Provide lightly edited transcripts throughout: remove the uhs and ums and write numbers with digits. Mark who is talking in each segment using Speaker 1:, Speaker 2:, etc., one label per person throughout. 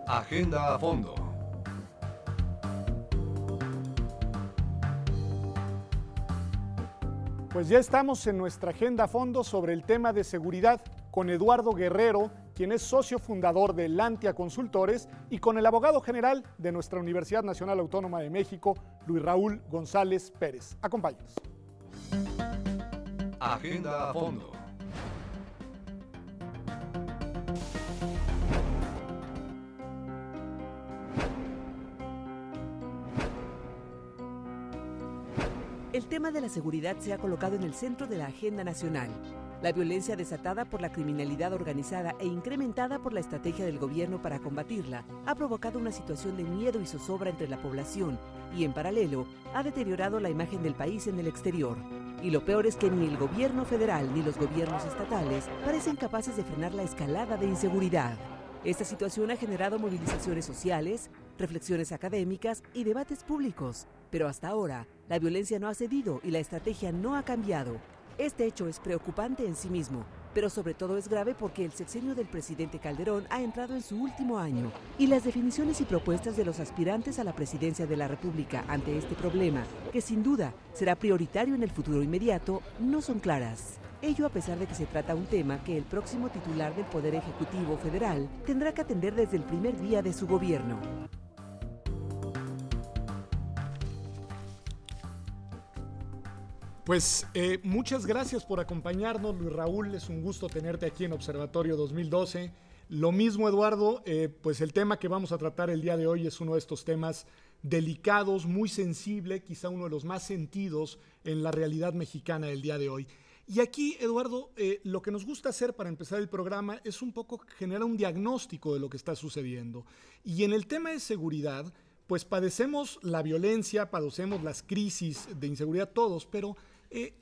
Speaker 1: Agenda a fondo.
Speaker 2: Pues ya estamos en nuestra agenda a fondo sobre el tema de seguridad con Eduardo Guerrero, quien es socio fundador de Lantia Consultores, y con el abogado general de nuestra Universidad Nacional Autónoma de México, Luis Raúl González Pérez. Acompáñenos.
Speaker 1: Agenda a fondo.
Speaker 3: El tema de la seguridad se ha colocado en el centro de la agenda nacional. La violencia desatada por la criminalidad organizada e incrementada por la estrategia del gobierno para combatirla ha provocado una situación de miedo y zozobra entre la población y, en paralelo, ha deteriorado la imagen del país en el exterior. Y lo peor es que ni el gobierno federal ni los gobiernos estatales parecen capaces de frenar la escalada de inseguridad. Esta situación ha generado movilizaciones sociales, reflexiones académicas y debates públicos. Pero hasta ahora, la violencia no ha cedido y la estrategia no ha cambiado. Este hecho es preocupante en sí mismo, pero sobre todo es grave porque el sexenio del presidente Calderón ha entrado en su último año y las definiciones y propuestas de los aspirantes a la presidencia de la República ante este problema, que sin duda será prioritario en el futuro inmediato, no son claras. Ello a pesar de que se trata un tema que el próximo titular del Poder Ejecutivo Federal tendrá que atender desde el primer día de su gobierno.
Speaker 2: Pues muchas gracias por acompañarnos, Luis Raúl. Es un gusto tenerte aquí en Observatorio 2012. Lo mismo, Eduardo, pues el tema que vamos a tratar el día de hoy es uno de estos temas delicados, muy sensible, quizá uno de los más sentidos en la realidad mexicana del día de hoy. Y aquí, Eduardo, lo que nos gusta hacer para empezar el programa es un poco generar un diagnóstico de lo que está sucediendo. Y en el tema de seguridad, pues padecemos la violencia, padecemos las crisis de inseguridad todos, pero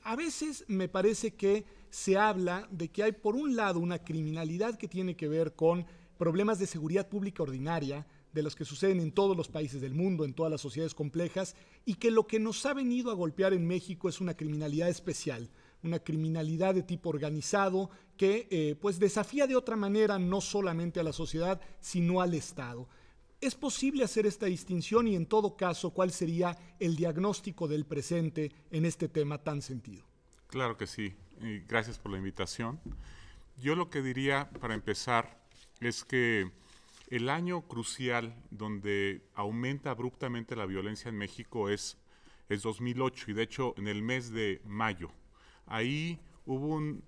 Speaker 2: a veces me parece que se habla de que hay por un lado una criminalidad que tiene que ver con problemas de seguridad pública ordinaria, de los que suceden en todos los países del mundo, en todas las sociedades complejas, y que lo que nos ha venido a golpear en México es una criminalidad especial, una criminalidad de tipo organizado que pues desafía de otra manera no solamente a la sociedad, sino al Estado. ¿Es posible hacer esta distinción y en todo caso cuál sería el diagnóstico del presente en este tema tan sentido?
Speaker 4: Claro que sí, y gracias por la invitación. Yo lo que diría para empezar es que el año crucial donde aumenta abruptamente la violencia en México es 2008 y de hecho en el mes de mayo. Ahí hubo un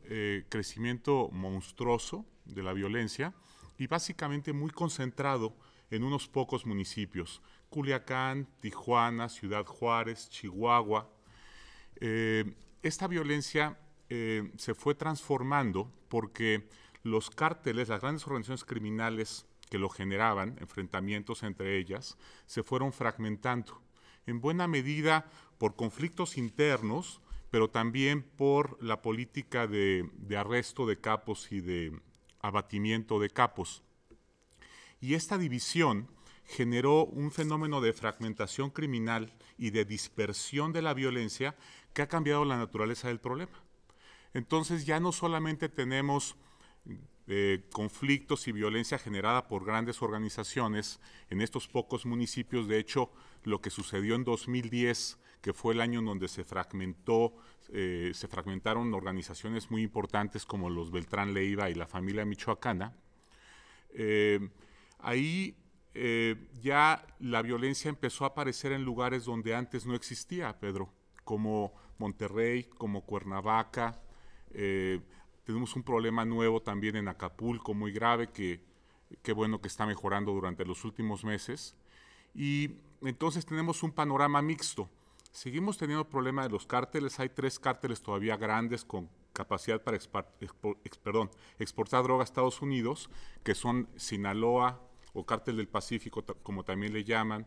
Speaker 4: crecimiento monstruoso de la violencia y básicamente muy concentrado en unos pocos municipios: Culiacán, Tijuana, Ciudad Juárez, Chihuahua. Esta violencia se fue transformando porque los cárteles, las grandes organizaciones criminales que lo generaban, enfrentamientos entre ellas, se fueron fragmentando, en buena medida por conflictos internos, pero también por la política de arresto de capos y de abatimiento de capos. Y esta división generó un fenómeno de fragmentación criminal y de dispersión de la violencia que ha cambiado la naturaleza del problema. Entonces ya no solamente tenemos conflictos y violencia generada por grandes organizaciones en estos pocos municipios. De hecho, lo que sucedió en 2010, que fue el año en donde se fragmentaron organizaciones muy importantes como los Beltrán Leiva y la familia michoacana, ahí ya la violencia empezó a aparecer en lugares donde antes no existía, Pedro, como Monterrey, como Cuernavaca. Tenemos un problema nuevo también en Acapulco, muy grave, que bueno que está mejorando durante los últimos meses. Y entonces tenemos un panorama mixto. Seguimos teniendo el problema de los cárteles. Hay 3 cárteles todavía grandes con capacidad para exportar droga a Estados Unidos, que son Sinaloa, o Cártel del Pacífico, como también le llaman,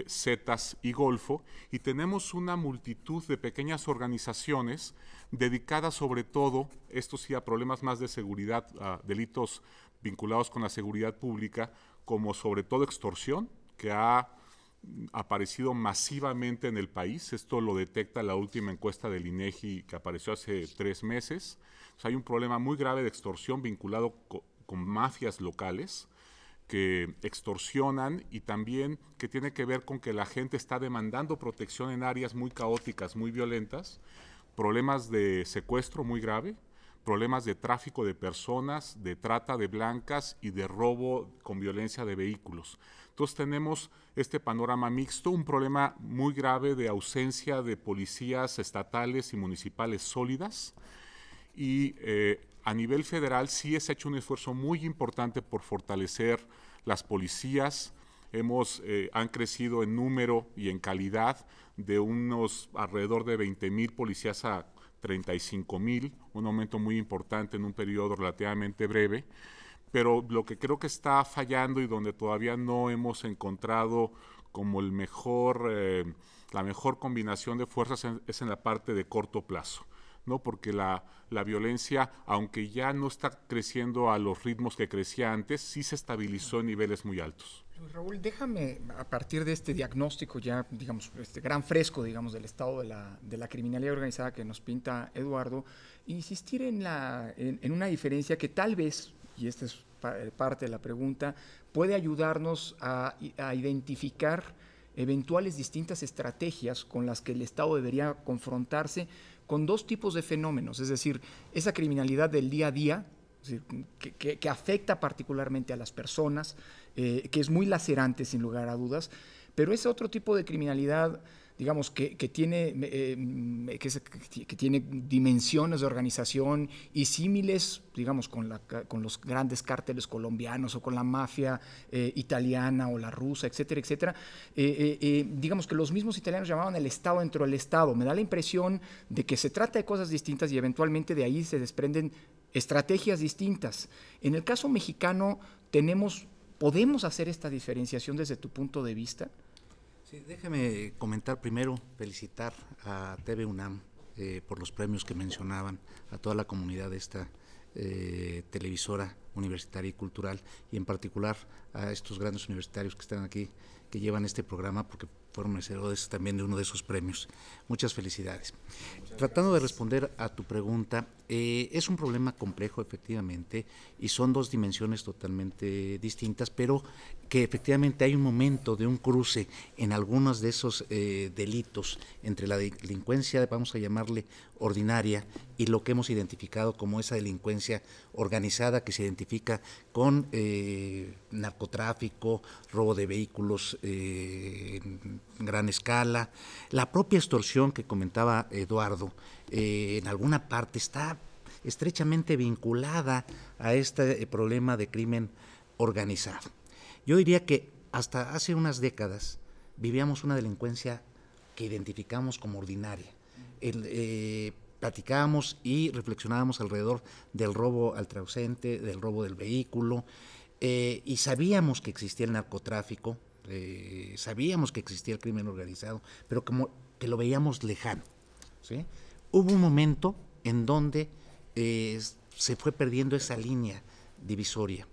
Speaker 4: Zetas y Golfo, y tenemos una multitud de pequeñas organizaciones dedicadas sobre todo, esto sí, a problemas más de seguridad, a delitos vinculados con la seguridad pública, como sobre todo extorsión, que ha aparecido masivamente en el país. Esto lo detecta la última encuesta del INEGI que apareció hace 3 meses. O sea, hay un problema muy grave de extorsión vinculado con mafias locales. que extorsionan y también que tiene que ver con que la gente está demandando protección en áreas muy caóticas, muy violentas, problemas de secuestro muy grave, problemas de tráfico de personas, de trata de blancas y de robo con violencia de vehículos. Entonces tenemos este panorama mixto, un problema muy grave de ausencia de policías estatales y municipales sólidas, y a nivel federal sí se ha hecho un esfuerzo muy importante por fortalecer las policías. Han crecido en número y en calidad de unos alrededor de 20,000 policías a 35,000, un aumento muy importante en un periodo relativamente breve. Pero lo que creo que está fallando y donde todavía no hemos encontrado como la mejor combinación de fuerzas es en la parte de corto plazo, ¿no? Porque la violencia, aunque ya no está creciendo a los ritmos que crecía antes, sí se estabilizó en niveles muy altos.
Speaker 5: Raúl, déjame, a partir de este diagnóstico ya, digamos, este gran fresco, digamos, del estado de la criminalidad organizada que nos pinta Eduardo, insistir en una diferencia que tal vez, y esta es parte de la pregunta, puede ayudarnos a identificar eventuales distintas estrategias con las que el Estado debería confrontarse con dos tipos de fenómenos, es decir, esa criminalidad del día a día, es decir, que afecta particularmente a las personas, que es muy lacerante sin lugar a dudas, pero ese otro tipo de criminalidad, digamos, que tiene dimensiones de organización y símiles, digamos, con los grandes cárteles colombianos o con la mafia italiana o la rusa, etcétera, etcétera. Digamos que los mismos italianos llamaban el Estado dentro del Estado. Me da la impresión de que se trata de cosas distintas y eventualmente de ahí se desprenden estrategias distintas. En el caso mexicano, ¿podemos hacer esta diferenciación desde tu punto de vista?
Speaker 6: Sí, déjeme comentar primero, felicitar a TV UNAM por los premios que mencionaban, a toda la comunidad de esta televisora universitaria y cultural, y en particular a estos grandes universitarios que están aquí, que llevan este programa, porque fueron merecedores también de uno de esos premios. Muchas felicidades. Tratando de responder a tu pregunta, es un problema complejo, efectivamente, y son dos dimensiones totalmente distintas, pero que efectivamente hay un momento de un cruce en algunos de esos delitos entre la delincuencia, vamos a llamarle ordinaria, y lo que hemos identificado como esa delincuencia organizada que se identifica con narcotráfico, robo de vehículos en gran escala, la propia extorsión que comentaba Eduardo, en alguna parte está estrechamente vinculada a este problema de crimen organizado. Yo diría que hasta hace unas décadas vivíamos una delincuencia que identificamos como ordinaria. Platicábamos y reflexionábamos alrededor del robo al transeúnte, del robo del vehículo, y sabíamos que existía el narcotráfico, sabíamos que existía el crimen organizado, pero como que lo veíamos lejano, ¿sí? Hubo un momento en donde se fue perdiendo esa línea divisoria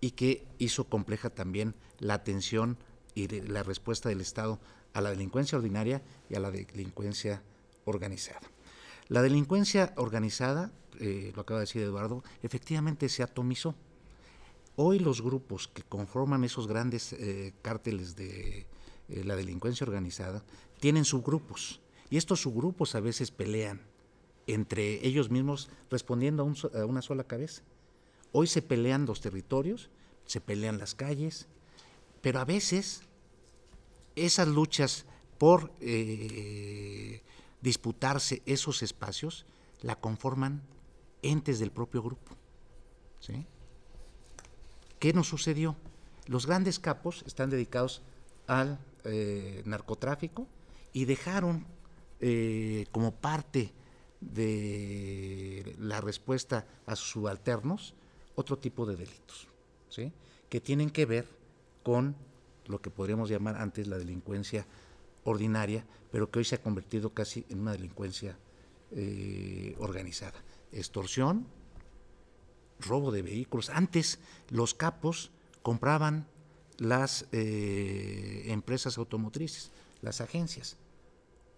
Speaker 6: y que hizo compleja también la atención y la respuesta del Estado a la delincuencia ordinaria y a la delincuencia organizada. La delincuencia organizada, lo acaba de decir Eduardo, efectivamente se atomizó. Hoy los grupos que conforman esos grandes cárteles de la delincuencia organizada tienen subgrupos, y estos subgrupos a veces pelean entre ellos mismos respondiendo a una sola cabeza. Hoy se pelean los territorios, se pelean las calles, pero a veces esas luchas por disputarse esos espacios la conforman entes del propio grupo, ¿sí? ¿Qué nos sucedió? Los grandes capos están dedicados al narcotráfico y dejaron como parte de la respuesta a sus subalternos otro tipo de delitos, ¿sí? Que tienen que ver con lo que podríamos llamar antes la delincuencia ordinaria, pero que hoy se ha convertido casi en una delincuencia organizada. Extorsión, robo de vehículos. Antes los capos compraban las empresas automotrices, las agencias.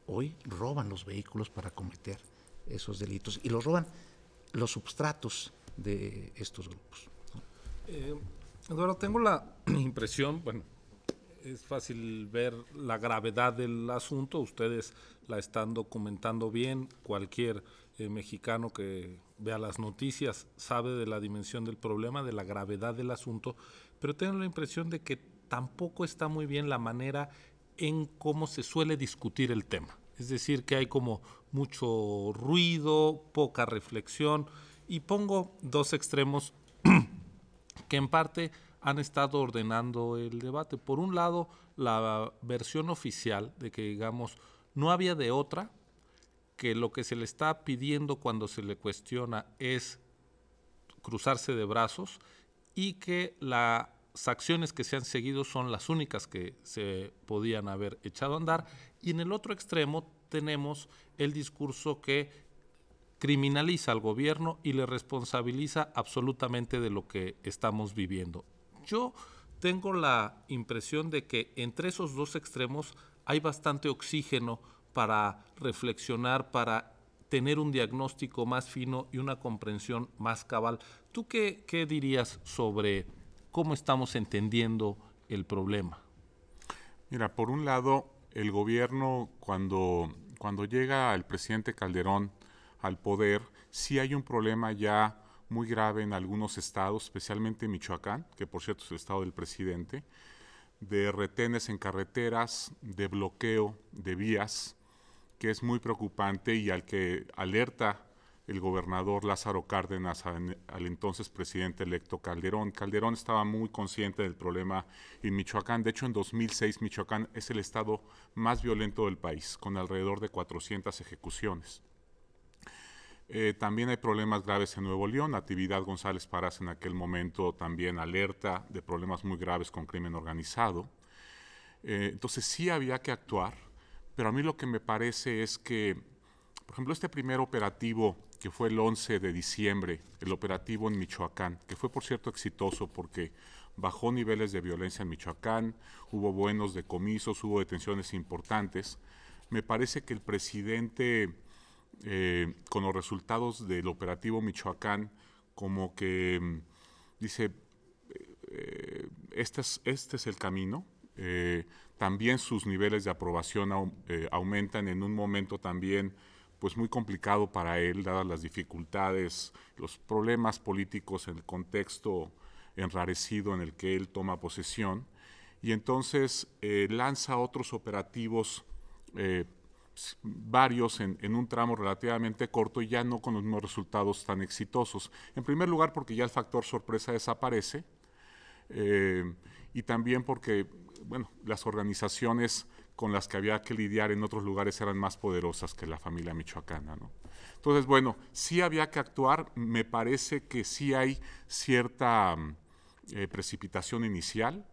Speaker 6: Hoy roban los vehículos para cometer esos delitos y los roban los substratos de estos grupos, ¿no?
Speaker 7: Eduardo, tengo la impresión, bueno, es fácil ver la gravedad del asunto, ustedes la están documentando bien, cualquier mexicano que vea las noticias sabe de la dimensión del problema, de la gravedad del asunto, pero tengo la impresión de que tampoco está muy bien la manera en cómo se suele discutir el tema. Es decir, que hay como mucho ruido, poca reflexión, y pongo dos extremos que en parte han estado ordenando el debate. Por un lado, la versión oficial de que, digamos, no había de otra, que lo que se le está pidiendo cuando se le cuestiona es cruzarse de brazos y que las acciones que se han seguido son las únicas que se podían haber echado a andar. Y en el otro extremo tenemos el discurso que criminaliza al gobierno y le responsabiliza absolutamente de lo que estamos viviendo. Yo tengo la impresión de que entre esos dos extremos hay bastante oxígeno para reflexionar, para tener un diagnóstico más fino y una comprensión más cabal. ¿Tú qué dirías sobre cómo estamos entendiendo el problema?
Speaker 4: Mira, por un lado, el gobierno, cuando llega el presidente Calderón al poder, sí hay un problema ya muy grave en algunos estados, especialmente Michoacán, que por cierto es el estado del presidente, de retenes en carreteras, de bloqueo de vías, que es muy preocupante y al que alerta el gobernador Lázaro Cárdenas al entonces presidente electo Calderón. Calderón estaba muy consciente del problema en Michoacán. De hecho, en 2006 Michoacán es el estado más violento del país, con alrededor de 400 ejecuciones. También hay problemas graves en Nuevo León. Natividad González Parás en aquel momento también alerta de problemas muy graves con crimen organizado. Entonces sí había que actuar, pero a mí lo que me parece es que, por ejemplo, este primer operativo que fue el 11 de diciembre, el operativo en Michoacán, que fue por cierto exitoso porque bajó niveles de violencia en Michoacán, hubo buenos decomisos, hubo detenciones importantes. Me parece que el presidente, con los resultados del operativo Michoacán, como que dice, este es el camino. También sus niveles de aprobación aumentan en un momento también pues muy complicado para él, dadas las dificultades, los problemas políticos en el contexto enrarecido en el que él toma posesión, y entonces lanza otros operativos, varios en un tramo relativamente corto y ya no con los mismos resultados tan exitosos. En primer lugar porque ya el factor sorpresa desaparece, y también porque bueno, las organizaciones con las que había que lidiar en otros lugares eran más poderosas que la familia michoacana, ¿no? Entonces, bueno, sí había que actuar. Me parece que sí hay cierta precipitación inicial,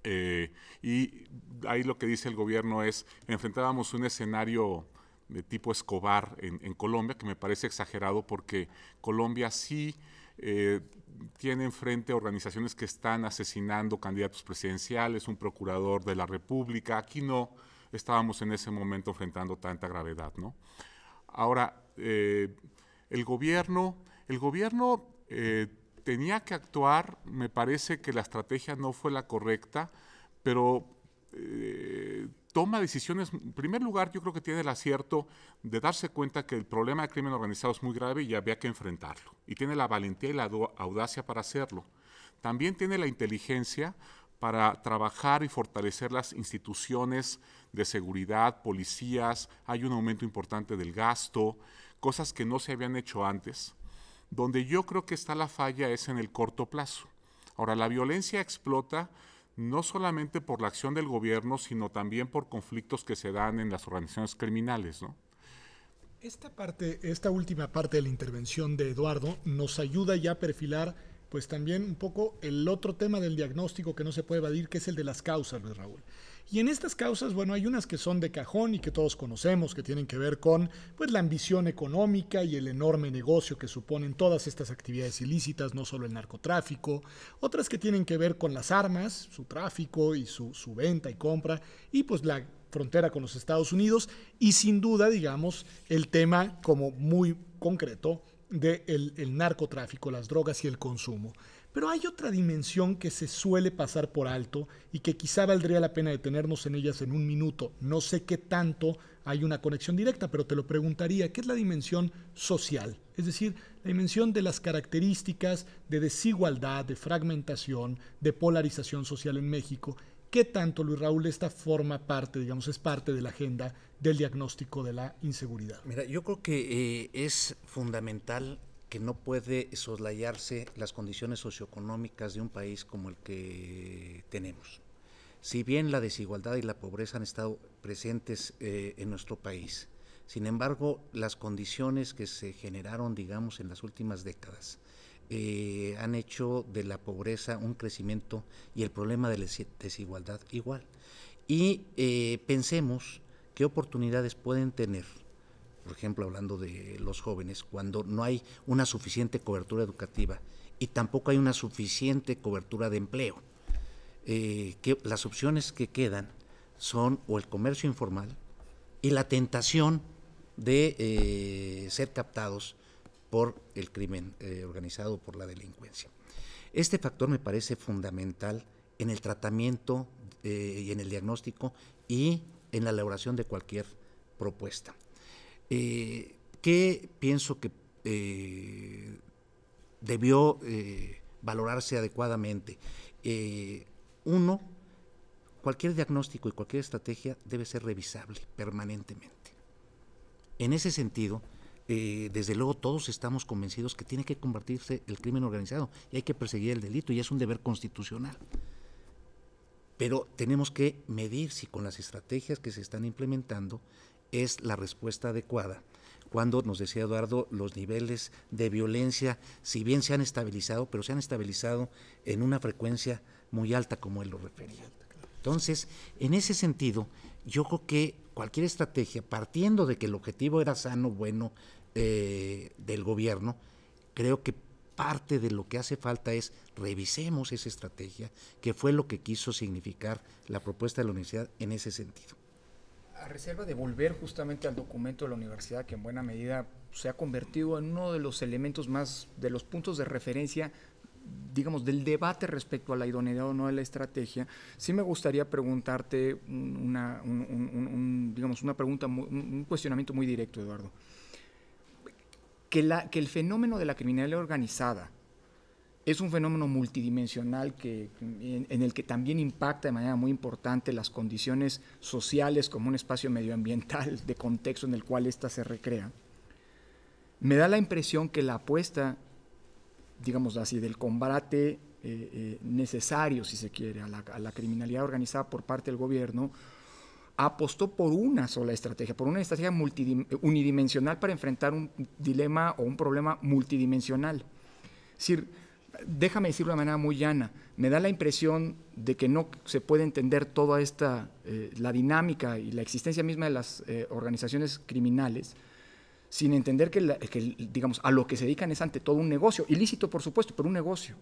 Speaker 4: y ahí lo que dice el gobierno es, enfrentábamos un escenario de tipo Escobar en Colombia, que me parece exagerado porque Colombia sí tiene enfrente organizaciones que están asesinando candidatos presidenciales, un procurador de la República. Aquí no estábamos en ese momento enfrentando tanta gravedad, ¿no? Ahora, el gobierno tenía que actuar. Me parece que la estrategia no fue la correcta, pero toma decisiones. En primer lugar, yo creo que tiene el acierto de darse cuenta que el problema de crimen organizado es muy grave y había que enfrentarlo. Y tiene la valentía y la audacia para hacerlo. También tiene la inteligencia para trabajar y fortalecer las instituciones de seguridad, policías. Hay un aumento importante del gasto, cosas que no se habían hecho antes. Donde yo creo que está la falla es en el corto plazo. Ahora, la violencia explota no solamente por la acción del gobierno, sino también por conflictos que se dan en las organizaciones criminales, ¿no?
Speaker 2: Esta última parte de la intervención de Eduardo nos ayuda ya a perfilar pues también un poco el otro tema del diagnóstico que no se puede evadir, que es el de las causas, Luis Raúl. Y en estas causas, bueno, hay unas que son de cajón y que todos conocemos, que tienen que ver con pues la ambición económica y el enorme negocio que suponen todas estas actividades ilícitas, no solo el narcotráfico, otras que tienen que ver con las armas, su tráfico y su venta y compra, y pues la frontera con los Estados Unidos, y sin duda, digamos, el tema como muy concreto del narcotráfico, las drogas y el consumo. Pero hay otra dimensión que se suele pasar por alto y que quizá valdría la pena detenernos en ellas en un minuto. No sé qué tanto hay una conexión directa, pero te lo preguntaría, ¿qué es la dimensión social? Es decir, la dimensión de las características de desigualdad, de fragmentación, de polarización social en México. ¿Qué tanto, Luis Raúl, esta forma parte, digamos, es parte de la agenda del diagnóstico de la inseguridad?
Speaker 6: Mira, yo creo que es fundamental que no puede soslayarse las condiciones socioeconómicas de un país como el que tenemos. Si bien la desigualdad y la pobreza han estado presentes en nuestro país, sin embargo, las condiciones que se generaron, digamos, en las últimas décadas, han hecho de la pobreza un crecimiento y el problema de la desigualdad igual. Y pensemos qué oportunidades pueden tener, por ejemplo, hablando de los jóvenes, cuando no hay una suficiente cobertura educativa y tampoco hay una suficiente cobertura de empleo. Que las opciones que quedan son o el comercio informal y la tentación de ser captados por el crimen organizado, por la delincuencia. Este factor me parece fundamental en el tratamiento y en el diagnóstico y en la elaboración de cualquier propuesta. ¿Qué pienso que debió valorarse adecuadamente? Uno, cualquier diagnóstico y cualquier estrategia debe ser revisable permanentemente. En ese sentido, desde luego todos estamos convencidos que tiene que combatirse el crimen organizado y hay que perseguir el delito y es un deber constitucional. Pero tenemos que medir si con las estrategias que se están implementando es la respuesta adecuada. Cuando, nos decía Eduardo, los niveles de violencia, si bien se han estabilizado, pero se han estabilizado en una frecuencia muy alta, como él lo refería. Entonces, en ese sentido, yo creo que cualquier estrategia, partiendo de que el objetivo era sano, bueno, del gobierno, creo que parte de lo que hace falta es revisemos esa estrategia, que fue lo que quiso significar la propuesta de la universidad en ese sentido.
Speaker 5: A reserva de volver justamente al documento de la universidad, que en buena medida se ha convertido en uno de los elementos más, de los puntos de referencia, digamos, del debate respecto a la idoneidad o no de la estrategia, sí me gustaría preguntarte un cuestionamiento muy directo, Eduardo. Que el fenómeno de la criminalidad organizada es un fenómeno multidimensional en el que también impacta de manera muy importante las condiciones sociales como un espacio medioambiental de contexto en el cual ésta se recrea. Me da la impresión que la apuesta, digamos así, del combate necesario, si se quiere, a la criminalidad organizada por parte del gobierno, apostó por una sola estrategia, por una estrategia unidimensional para enfrentar un dilema o un problema multidimensional. Es decir, déjame decirlo de manera muy llana, me da la impresión de que no se puede entender toda esta, la dinámica y la existencia misma de las organizaciones criminales sin entender que, digamos, a lo que se dedican es ante todo un negocio, ilícito por supuesto, pero un negocio.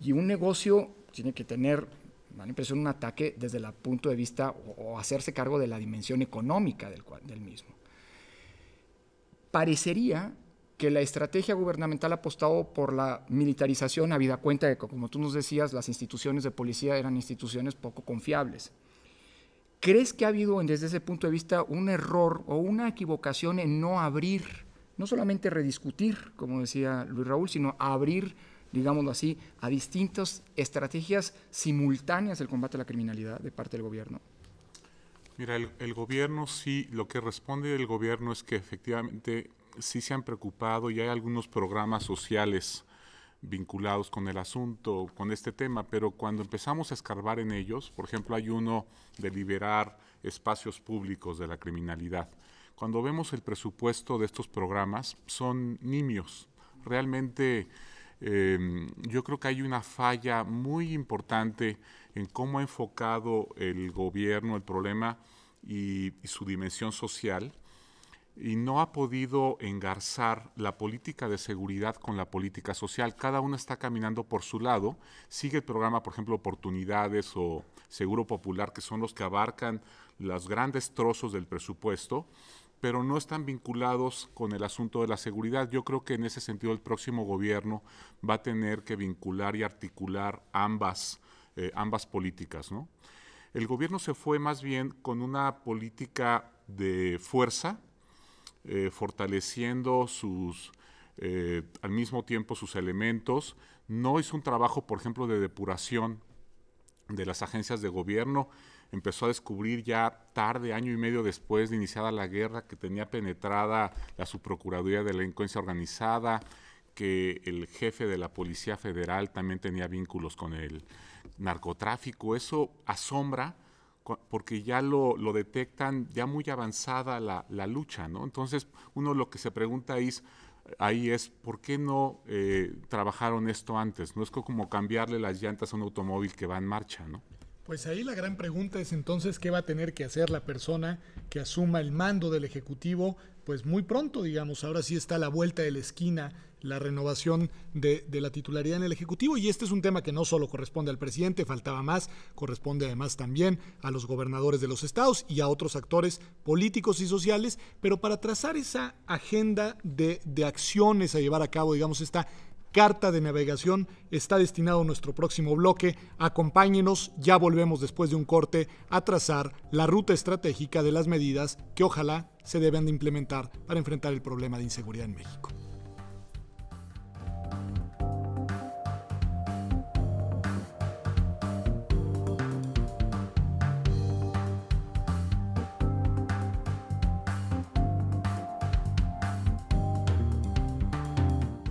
Speaker 5: Y un negocio tiene que tener, me da la impresión, un ataque desde el punto de vista o hacerse cargo de la dimensión económica del mismo. Parecería que la estrategia gubernamental ha apostado por la militarización, habida cuenta de que, como tú nos decías, las instituciones de policía eran instituciones poco confiables. ¿Crees que ha habido desde ese punto de vista un error o una equivocación en no abrir, no solamente rediscutir, como decía Luis Raúl, sino abrir, digámoslo así, a distintas estrategias simultáneas del combate a la criminalidad de parte del gobierno?
Speaker 4: Mira, el gobierno sí, lo que responde el gobierno es que efectivamente sí se han preocupado y hay algunos programas sociales vinculados con el asunto, con este tema, pero cuando empezamos a escarbar en ellos, por ejemplo, hay uno de liberar espacios públicos de la criminalidad. Cuando vemos el presupuesto de estos programas, son nimios. Realmente yo creo que hay una falla muy importante en cómo ha enfocado el gobierno el problema y su dimensión social, y no ha podido engarzar la política de seguridad con la política social. Cada uno está caminando por su lado. Sigue el programa, por ejemplo, Oportunidades o Seguro Popular, que son los que abarcan los grandes trozos del presupuesto, pero no están vinculados con el asunto de la seguridad. Yo creo que en ese sentido el próximo gobierno va a tener que vincular y articular ambas políticas, ¿no? El gobierno se fue más bien con una política de fuerza, fortaleciendo al mismo tiempo sus elementos. No hizo un trabajo, por ejemplo, de depuración de las agencias de gobierno. Empezó a descubrir ya tarde, año y medio después de iniciada la guerra, que tenía penetrada la Subprocuraduría de Delincuencia Organizada, que el jefe de la Policía Federal también tenía vínculos con el narcotráfico. Eso asombra porque ya lo detectan ya muy avanzada la lucha, ¿no? Entonces, uno lo que se pregunta ahí es ¿por qué no trabajaron esto antes? No es como cambiarle las llantas a un automóvil que va en marcha, ¿no?
Speaker 2: Pues ahí la gran pregunta es entonces qué va a tener que hacer la persona que asuma el mando del Ejecutivo, pues muy pronto, digamos. Ahora sí está a la vuelta de la esquina la renovación de la titularidad en el Ejecutivo, y este es un tema que no solo corresponde al presidente, faltaba más, corresponde además también a los gobernadores de los estados y a otros actores políticos y sociales, pero para trazar esa agenda de acciones a llevar a cabo, digamos, esta carta de navegación está destinado a nuestro próximo bloque. Acompáñenos, ya volvemos después de un corte a trazar la ruta estratégica de las medidas que ojalá se deben de implementar para enfrentar el problema de inseguridad en México.